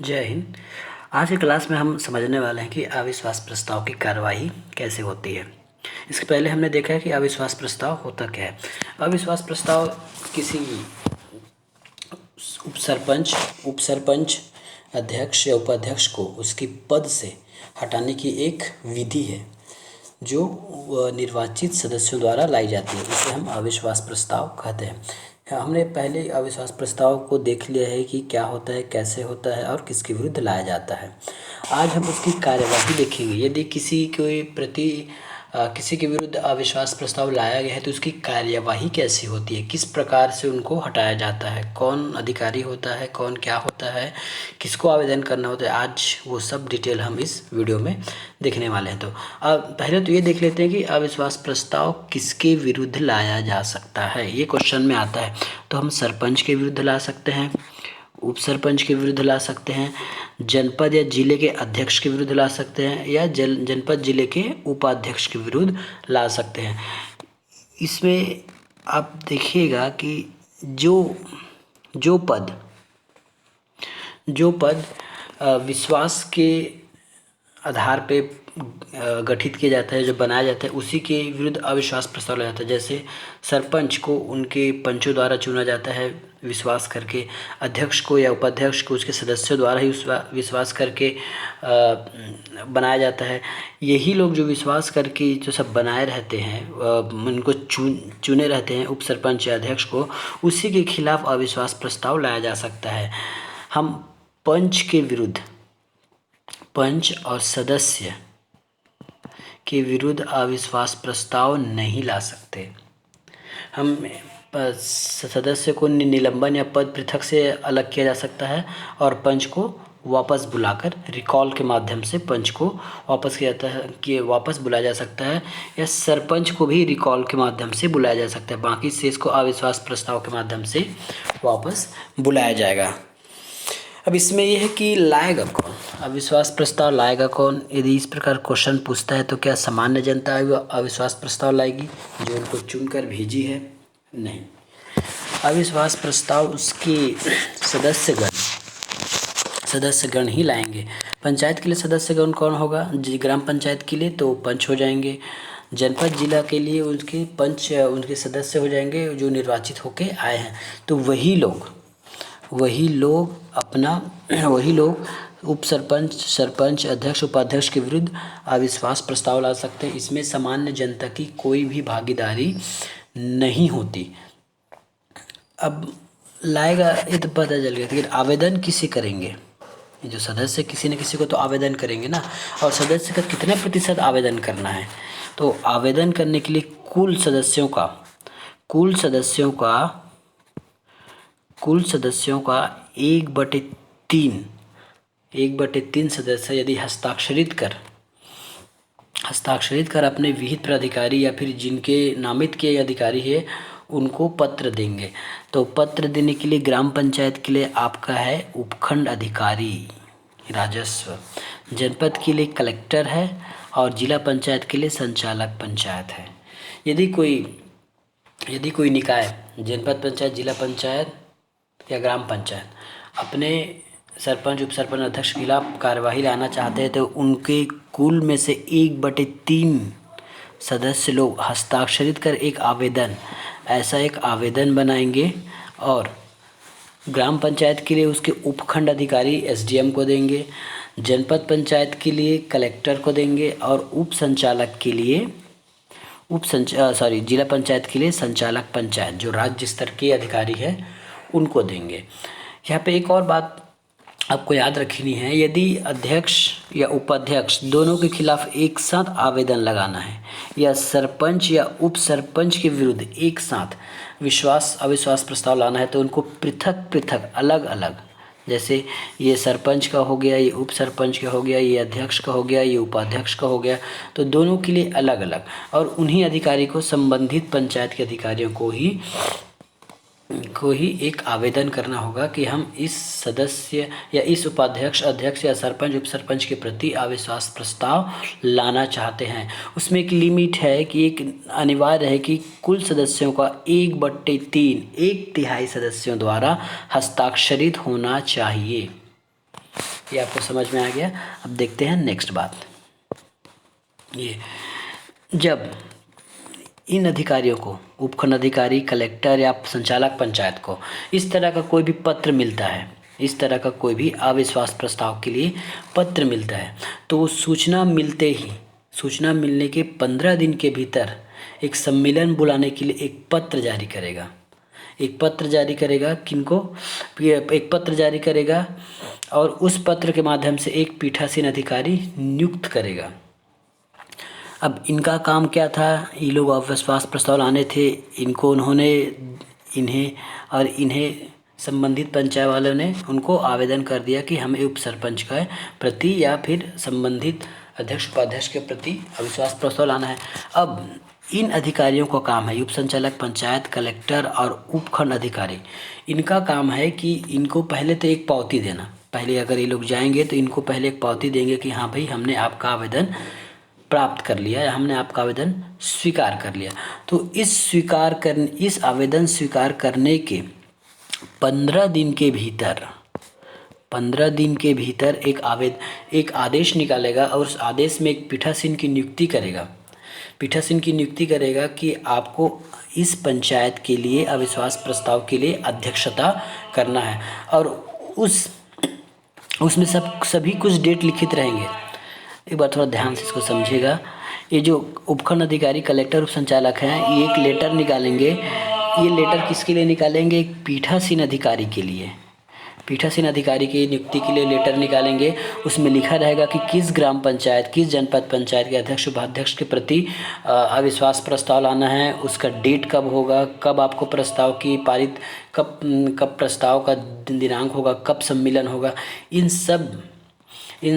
जय हिंद। आज की क्लास में हम समझने वाले हैं कि अविश्वास प्रस्ताव की कार्यवाही कैसे होती है। इसके पहले हमने देखा है कि अविश्वास प्रस्ताव होता क्या है। अविश्वास प्रस्ताव किसी उप सरपंच अध्यक्ष या उपाध्यक्ष को उसकी पद से हटाने की एक विधि है जो निर्वाचित सदस्यों द्वारा लाई जाती है। इसे हम अविश्वास प्रस्ताव कहते हैं। हमने पहले अविश्वास प्रस्ताव को देख लिया है कि क्या होता है, कैसे होता है और किसके विरुद्ध लाया जाता है। आज हम उसकी कार्यवाही देखेंगे। यदि किसी के विरुद्ध अविश्वास प्रस्ताव लाया गया है तो उसकी कार्यवाही कैसी होती है, किस प्रकार से उनको हटाया जाता है, कौन अधिकारी होता है, कौन क्या होता है, किसको आवेदन करना होता है। आज वो सब डिटेल हम इस वीडियो में देखने वाले हैं। तो अब पहले तो ये देख लेते हैं कि अविश्वास प्रस्ताव किसके विरुद्ध लाया जा सकता है। ये क्वेश्चन में आता है तो हम सरपंच के विरुद्ध ला सकते हैं, उप सरपंच के विरुद्ध ला सकते हैं, जनपद या जिले के अध्यक्ष के विरुद्ध ला सकते हैं या जनपद जिले के उपाध्यक्ष के विरुद्ध ला सकते हैं। इसमें आप देखिएगा कि जो पद विश्वास के आधार पे गठित किया जाता है, जो बनाया जाता है, उसी के विरुद्ध अविश्वास प्रस्ताव लाया जाता है। जैसे सरपंच को उनके पंचों द्वारा चुना जाता है विश्वास करके, अध्यक्ष को या उपाध्यक्ष को उसके सदस्यों द्वारा ही विश्वास करके बनाया जाता है। यही लोग जो विश्वास करके जो सब बनाए रहते हैं, उनको चुने रहते हैं उप सरपंच या अध्यक्ष को, उसी के खिलाफ अविश्वास प्रस्ताव लाया जा सकता है। हम पंच और सदस्य के विरुद्ध अविश्वास प्रस्ताव नहीं ला सकते। हम सदस्य को निलंबन या पद पृथक से अलग किया जा सकता है और पंच को वापस बुलाकर रिकॉल के माध्यम से पंच को वापस बुलाया जा सकता है, या सरपंच को भी रिकॉल के माध्यम से बुलाया जा सकता है। बाकी शेष को अविश्वास प्रस्ताव के माध्यम से वापस बुलाया जाएगा। अब इसमें यह है कि लाएगा कौन, अविश्वास प्रस्ताव लाएगा कौन। यदि इस प्रकार क्वेश्चन पूछता है तो क्या सामान्य जनता अविश्वास प्रस्ताव लाएगी जो उनको चुनकर भेजी है? नहीं। अविश्वास प्रस्ताव उसके सदस्यगण ही लाएंगे। पंचायत के लिए सदस्यगण कौन होगा? ग्राम पंचायत के लिए तो पंच हो जाएंगे। जनपद जिला के लिए उनके पंच उनके सदस्य हो जाएंगे जो निर्वाचित होके आए हैं। तो वही लोग उप सरपंच, सरपंच, अध्यक्ष, उपाध्यक्ष के विरुद्ध अविश्वास प्रस्ताव ला सकते हैं। इसमें सामान्य जनता की कोई भी भागीदारी नहीं होती। अब लाएगा ये तो पता चल गया, लेकिन आवेदन किसे करेंगे? ये जो सदस्य किसी न किसी को तो आवेदन करेंगे ना। और सदस्य का कितने प्रतिशत आवेदन करना है? तो आवेदन करने के लिए कुल सदस्यों का 1/3 सदस्य यदि हस्ताक्षरित कर अपने विहित प्राधिकारी या फिर जिनके नामित किए अधिकारी है उनको पत्र देंगे। तो पत्र देने के लिए ग्राम पंचायत के लिए आपका है उपखंड अधिकारी राजस्व, जनपद के लिए कलेक्टर है और जिला पंचायत के लिए संचालक पंचायत है। यदि कोई निकाय, जनपद पंचायत, जिला पंचायत या ग्राम पंचायत अपने सरपंच, उप सरपंच, अध्यक्ष के खिलाफ कार्यवाही लाना चाहते हैं तो उनके कुल में से 1/3 सदस्य लोग हस्ताक्षरित कर एक आवेदन बनाएंगे और ग्राम पंचायत के लिए उसके उपखंड अधिकारी एसडीएम को देंगे, जनपद पंचायत के लिए कलेक्टर को देंगे और जिला पंचायत के लिए संचालक पंचायत जो राज्य स्तर के अधिकारी है उनको देंगे। यहाँ पे एक और बात आपको याद रखनी है, यदि अध्यक्ष या उपाध्यक्ष दोनों के खिलाफ एक साथ आवेदन लगाना है या सरपंच या उप सरपंच के विरुद्ध एक साथ अविश्वास प्रस्ताव लाना है तो उनको पृथक अलग, जैसे ये सरपंच का हो गया, ये उप सरपंच का हो गया, ये अध्यक्ष का हो गया, ये उपाध्यक्ष का हो गया, तो दोनों के लिए अलग और उन्हीं अधिकारी को, संबंधित पंचायत के अधिकारियों को ही एक आवेदन करना होगा कि हम इस सदस्य या इस उपाध्यक्ष, अध्यक्ष या सरपंच, उप सरपंच के प्रति अविश्वास प्रस्ताव लाना चाहते हैं। उसमें एक लिमिट है कि एक अनिवार्य है कि कुल सदस्यों का 1/3 सदस्यों द्वारा हस्ताक्षरित होना चाहिए। ये आपको समझ में आ गया। अब देखते हैं नेक्स्ट बात। ये जब इन अधिकारियों को, उपखंड अधिकारी, कलेक्टर या संचालक पंचायत को इस तरह का कोई भी पत्र मिलता है, इस तरह का कोई भी अविश्वास प्रस्ताव के लिए पत्र मिलता है, तो सूचना मिलते ही, सूचना मिलने के 15 दिन के भीतर एक सम्मेलन बुलाने के लिए एक पत्र जारी करेगा। एक पत्र जारी करेगा, किनको? एक पत्र जारी करेगा और उस पत्र के माध्यम से एक पीठासीन अधिकारी नियुक्त करेगा। अब इनका काम क्या था? ये लोग अविश्वास प्रस्ताव लाने थे, इन्हें संबंधित पंचायत वालों ने उनको आवेदन कर दिया कि हमें उप सरपंच के प्रति या फिर संबंधित अध्यक्ष उपाध्यक्ष के प्रति अविश्वास प्रस्ताव लाना है। अब इन अधिकारियों का काम है, उप संचालक पंचायत, कलेक्टर और उपखंड अधिकारी, इनका काम है कि इनको पहले तो एक पावती देना। पहले अगर ये लोग जाएंगे तो इनको पहले एक पावती देंगे कि हाँ भाई, हमने आपका आवेदन प्राप्त कर लिया या हमने आपका आवेदन स्वीकार कर लिया। तो इस आवेदन स्वीकार करने के 15 दिन के भीतर एक आदेश निकालेगा और उस आदेश में एक पीठासीन की नियुक्ति करेगा कि आपको इस पंचायत के लिए अविश्वास प्रस्ताव के लिए अध्यक्षता करना है। और उसमें सभी कुछ डेट लिखित रहेंगे। एक बार थोड़ा ध्यान से इसको समझिएगा। ये जो उपखंड अधिकारी, कलेक्टर, उप संचालक हैं, ये एक लेटर निकालेंगे। ये लेटर किसके लिए निकालेंगे? एक पीठासीन अधिकारी के लिए, पीठासीन अधिकारी की नियुक्ति के लिए लेटर निकालेंगे। उसमें लिखा रहेगा कि किस ग्राम पंचायत, किस जनपद पंचायत के अध्यक्ष उपाध्यक्ष के प्रति अविश्वास प्रस्ताव लाना है, उसका डेट कब होगा, कब आपको प्रस्ताव की पारित, कब प्रस्ताव का दिनांक होगा, कब सम्मेलन होगा, इन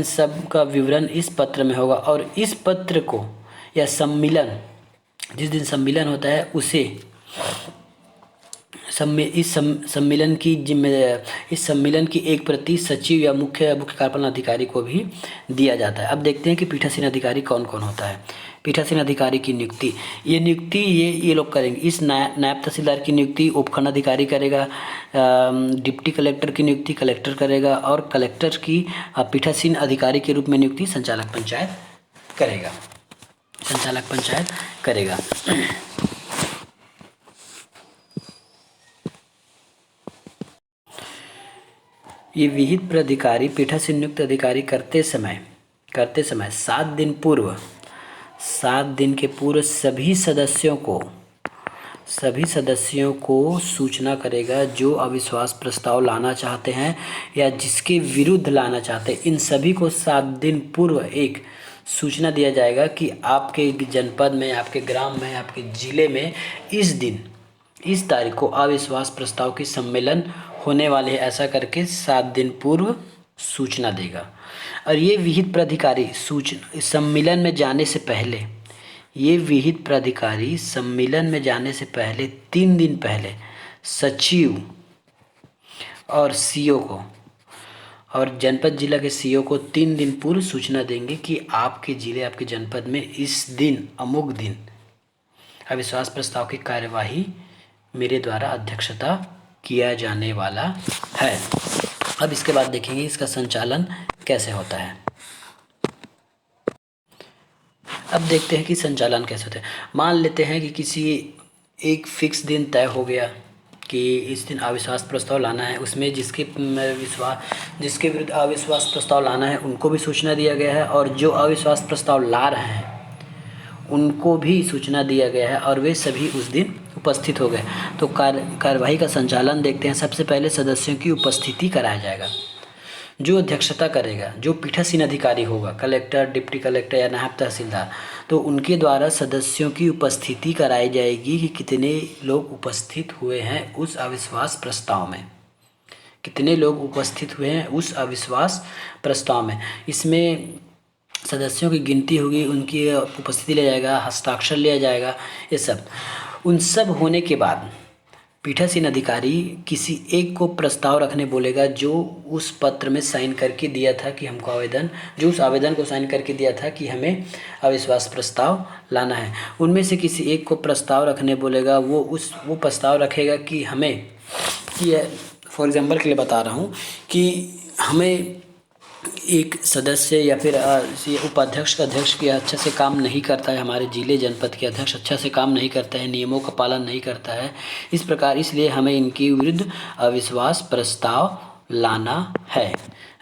सब का विवरण इस पत्र में होगा। और इस पत्र को या सम्मेलन, जिस दिन सम्मेलन होता है उसे इस सम्मेलन की एक प्रति सचिव या मुख्य कार्यपालन अधिकारी को भी दिया जाता है। अब देखते हैं कि पीठासीन अधिकारी कौन कौन होता है। पीठासीन अधिकारी की नियुक्ति, ये लोग करेंगे। इस नायब तहसीलदार की नियुक्ति उपखंड अधिकारी करेगा, डिप्टी कलेक्टर की नियुक्ति कलेक्टर करेगा और कलेक्टर की पीठासीन अधिकारी के रूप में नियुक्ति संचालक पंचायत करेगा। ये विहित प्राधिकारी पीठासीन नियुक्त अधिकारी करते समय 7 दिन के पूर्व सभी सदस्यों को सूचना करेगा जो अविश्वास प्रस्ताव लाना चाहते हैं या जिसके विरुद्ध लाना चाहते हैं। इन सभी को 7 दिन पूर्व एक सूचना दिया जाएगा कि आपके जनपद में, आपके ग्राम में, आपके जिले में इस तारीख को अविश्वास प्रस्ताव की सम्मेलन होने वाले हैं, ऐसा करके 7 दिन पूर्व सूचना देगा। और ये विहित प्राधिकारी सम्मेलन में जाने से पहले 3 दिन पहले सचिव और सीओ को और जनपद जिला के सीओ को 3 दिन पूर्व सूचना देंगे कि आपके जिले, आपके जनपद में इस दिन, अमुक दिन अविश्वास प्रस्ताव की कार्यवाही मेरे द्वारा अध्यक्षता किया जाने वाला है। अब इसके बाद देखेंगे इसका संचालन कैसे होता है। अब देखते हैं कि संचालन कैसे होता है। मान लेते हैं कि किसी एक फिक्स दिन तय हो गया कि इस दिन अविश्वास प्रस्ताव लाना है, उसमें जिसके विरुद्ध अविश्वास प्रस्ताव लाना है उनको भी सूचना दिया गया है और जो अविश्वास प्रस्ताव ला रहे हैं उनको भी सूचना दिया गया है और वे सभी उस दिन उपस्थित हो गए। तो कार्यवाही का संचालन देखते हैं। सबसे पहले सदस्यों की उपस्थिति कराया जाएगा। जो अध्यक्षता करेगा, जो पीठासीन अधिकारी होगा, कलेक्टर, डिप्टी कलेक्टर या नायब तहसीलदार, तो उनके द्वारा सदस्यों की उपस्थिति कराई जाएगी कि कितने लोग उपस्थित हुए हैं उस अविश्वास प्रस्ताव में, इसमें सदस्यों की गिनती होगी, उनकी उपस्थिति लिया जाएगा, हस्ताक्षर लिया जाएगा। ये सब उन सब होने के बाद पीठासीन अधिकारी किसी एक को प्रस्ताव रखने बोलेगा जो उस पत्र में साइन करके दिया था कि हमको उस आवेदन को साइन करके दिया था कि हमें अविश्वास प्रस्ताव लाना है। उनमें से किसी एक को प्रस्ताव रखने बोलेगा। वो प्रस्ताव रखेगा कि हमें, फॉर एग्जांपल के लिए बता रहा हूँ कि हमें एक सदस्य या फिर ये उपाध्यक्ष का अध्यक्ष के अच्छे से काम नहीं करता है, हमारे जिले जनपद के अध्यक्ष अच्छा से काम नहीं करता है, नियमों का पालन नहीं करता है, इस प्रकार इसलिए हमें इनके विरुद्ध अविश्वास प्रस्ताव लाना है।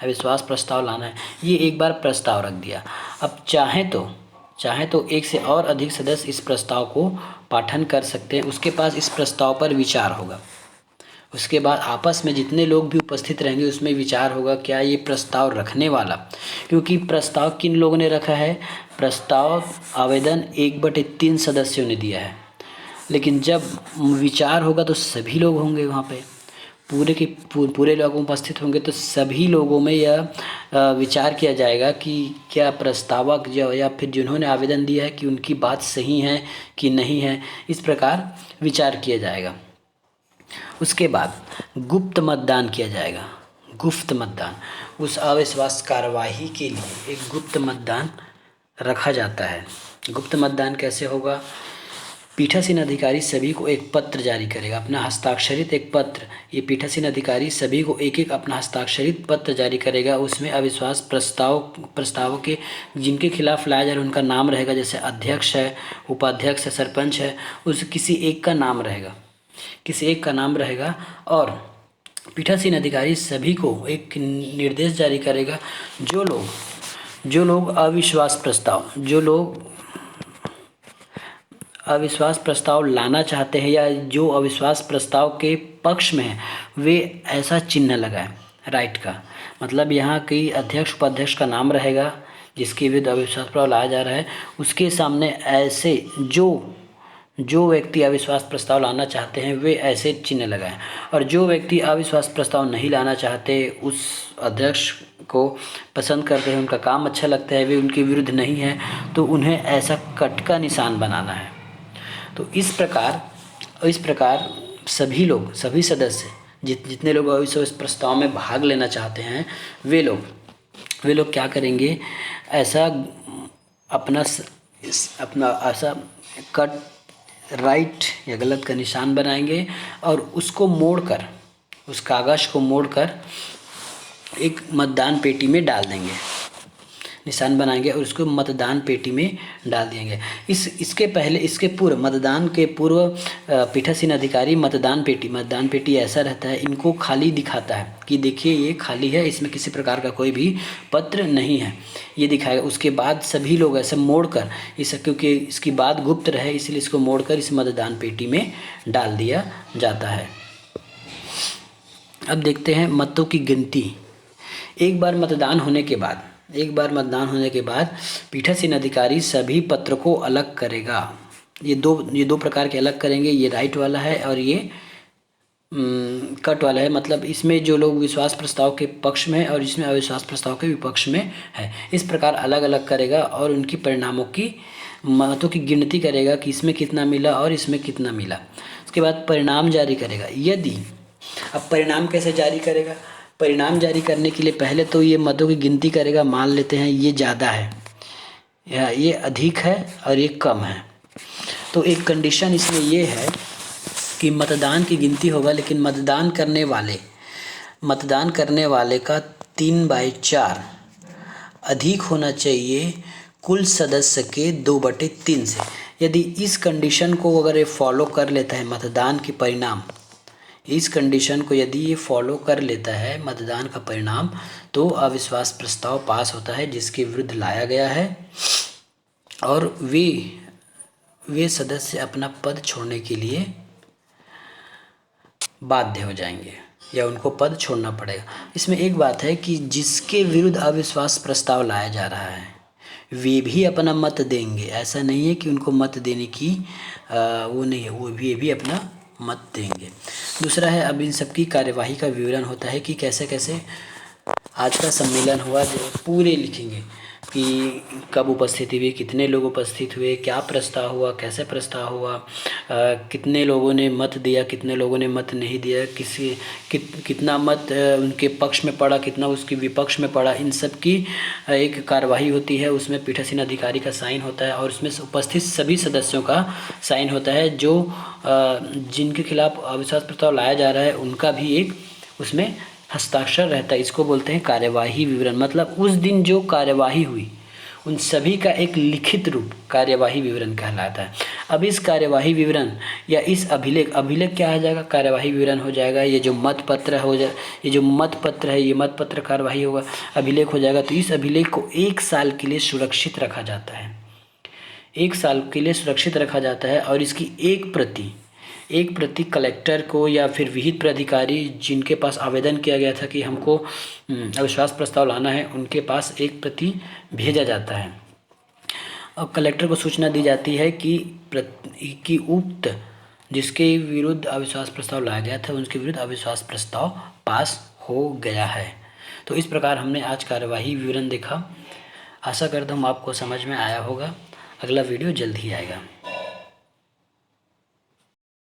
अविश्वास प्रस्ताव लाना है। ये एक बार प्रस्ताव रख दिया। अब चाहें तो एक से और अधिक सदस्य इस प्रस्ताव को पाठन कर सकते हैं। उसके पास इस प्रस्ताव पर विचार होगा। उसके बाद आपस में जितने लोग भी उपस्थित रहेंगे उसमें विचार होगा क्या ये प्रस्ताव रखने वाला, क्योंकि प्रस्ताव किन लोगों ने रखा है, प्रस्ताव आवेदन 1/3 सदस्यों ने दिया है, लेकिन जब विचार होगा तो सभी लोग होंगे वहाँ पे, पूरे लोग उपस्थित होंगे, तो सभी लोगों में यह विचार किया जाएगा कि क्या प्रस्तावक या फिर जिन्होंने आवेदन दिया है कि उनकी बात सही है कि नहीं है, इस प्रकार विचार किया जाएगा। उसके बाद गुप्त मतदान किया जाएगा। गुप्त मतदान, उस अविश्वास कार्यवाही के लिए एक गुप्त मतदान रखा जाता है। गुप्त मतदान कैसे होगा, पीठासीन अधिकारी सभी को एक पत्र जारी करेगा, अपना हस्ताक्षरित एक पत्र। पीठासीन अधिकारी सभी को एक एक अपना हस्ताक्षरित पत्र जारी करेगा। उसमें अविश्वास प्रस्ताव के जिनके खिलाफ लाया जा रहा है उनका नाम रहेगा, जैसे अध्यक्ष है, उपाध्यक्ष है, सरपंच है, उस किसी एक का नाम रहेगा। और पीठासीन अधिकारी सभी को एक निर्देश जारी करेगा, जो लोग अविश्वास प्रस्ताव लाना चाहते हैं या जो अविश्वास प्रस्ताव के पक्ष में है, वे ऐसा चिन्ह लगाएं, राइट का मतलब यहाँ कई अध्यक्ष उपाध्यक्ष का नाम रहेगा जिसके विरुद्ध अविश्वास प्रस्ताव लाया जा रहा है। उसके सामने ऐसे जो व्यक्ति अविश्वास प्रस्ताव लाना चाहते हैं वे ऐसे चिन्ह लगाएं, और जो व्यक्ति अविश्वास प्रस्ताव नहीं लाना चाहते, उस अध्यक्ष को पसंद करते हैं, उनका काम अच्छा लगता है, वे उनके विरुद्ध नहीं है, तो उन्हें ऐसा कट का निशान बनाना है। तो इस प्रकार सभी सदस्य जितने लोग अविश्वास प्रस्ताव में भाग लेना चाहते हैं वे लोग क्या करेंगे, ऐसा अपना ऐसा कट राइट या गलत का निशान बनाएंगे और उस कागज़ को मोड़कर एक मतदान पेटी में डाल देंगे, निशान बनाएंगे और उसको मतदान पेटी में डाल देंगे। इसके पूर्व मतदान के पूर्व पीठासीन अधिकारी मतदान पेटी ऐसा रहता है, इनको खाली दिखाता है कि देखिए ये खाली है, इसमें किसी प्रकार का कोई भी पत्र नहीं है, ये दिखाएगा। उसके बाद सभी लोग ऐसे मोड़कर क्योंकि इसकी बात गुप्त रहे इसलिए इसको मोड़कर इस मतदान पेटी में डाल दिया जाता है। अब देखते हैं मतों की गिनती। एक बार मतदान होने के बाद पीठासीन अधिकारी सभी पत्र को अलग करेगा। ये दो प्रकार के अलग करेंगे, ये राइट वाला है और ये कट वाला है। मतलब इसमें जो लोग विश्वास प्रस्ताव के पक्ष में है और इसमें अविश्वास प्रस्ताव के विपक्ष में है, इस प्रकार अलग अलग करेगा और उनकी परिणामों की मतों की गिनती करेगा कि इसमें कितना मिला और इसमें कितना मिला। उसके बाद परिणाम जारी करेगा। अब परिणाम कैसे जारी करेगा, परिणाम जारी करने के लिए पहले तो ये मतों की गिनती करेगा। मान लेते हैं ये ज़्यादा है या ये अधिक है और ये कम है, तो एक कंडीशन इसमें ये है कि मतदान की गिनती होगा, लेकिन मतदान करने वाले का 3/4 अधिक होना चाहिए कुल सदस्य के 2/3 से। यदि इस कंडीशन को अगर ये फॉलो कर लेता है मतदान के परिणाम, इस कंडीशन को यदि ये फॉलो कर लेता है मतदान का परिणाम, तो अविश्वास प्रस्ताव पास होता है जिसके विरुद्ध लाया गया है, और वे सदस्य अपना पद छोड़ने के लिए बाध्य हो जाएंगे या उनको पद छोड़ना पड़ेगा। इसमें एक बात है कि जिसके विरुद्ध अविश्वास प्रस्ताव लाया जा रहा है वे भी अपना मत देंगे। ऐसा नहीं है कि उनको मत देने की वो नहीं है, वो भी अपना मत देंगे। दूसरा है, अब इन सबकी कार्यवाही का विवरण होता है कि कैसे कैसे आज का सम्मेलन हुआ, जो पूरे लिखेंगे कि कब उपस्थिति हुई, कितने लोग उपस्थित हुए, क्या प्रस्ताव हुआ, कैसे प्रस्ताव हुआ, कितने लोगों ने मत दिया, कितने लोगों ने मत नहीं दिया, कितना मत उनके पक्ष में पड़ा, कितना उसके विपक्ष में पड़ा। इन सब की एक कार्यवाही होती है। उसमें पीठासीन अधिकारी का साइन होता है और उसमें उपस्थित सभी सदस्यों का साइन होता है। जो जिनके खिलाफ अविश्वास प्रस्ताव लाया जा रहा है उनका भी एक उसमें हस्ताक्षर रहता है, इसको बोलते हैं कार्यवाही विवरण। मतलब उस दिन जो कार्यवाही हुई उन सभी का एक लिखित रूप कार्यवाही विवरण कहलाता है। अब इस कार्यवाही विवरण या इस अभिलेख क्या हो जाएगा, कार्यवाही विवरण हो जाएगा। ये जो मत पत्र ये जो मत पत्र है, ये मत पत्र कार्यवाही होगा, अभिलेख हो जाएगा। तो इस अभिलेख को 1 साल के लिए सुरक्षित रखा जाता है, 1 साल के लिए सुरक्षित रखा जाता है। और इसकी एक प्रति कलेक्टर को या फिर विहित प्राधिकारी जिनके पास आवेदन किया गया था कि हमको अविश्वास प्रस्ताव लाना है, उनके पास एक प्रति भेजा जाता है और कलेक्टर को सूचना दी जाती है कि उक्त जिसके विरुद्ध अविश्वास प्रस्ताव लाया गया था उनके विरुद्ध अविश्वास प्रस्ताव पास हो गया है। तो इस प्रकार हमने आज कार्यवाही विवरण देखा। आशा करता हूँ आपको समझ में आया होगा। अगला वीडियो जल्द ही आएगा।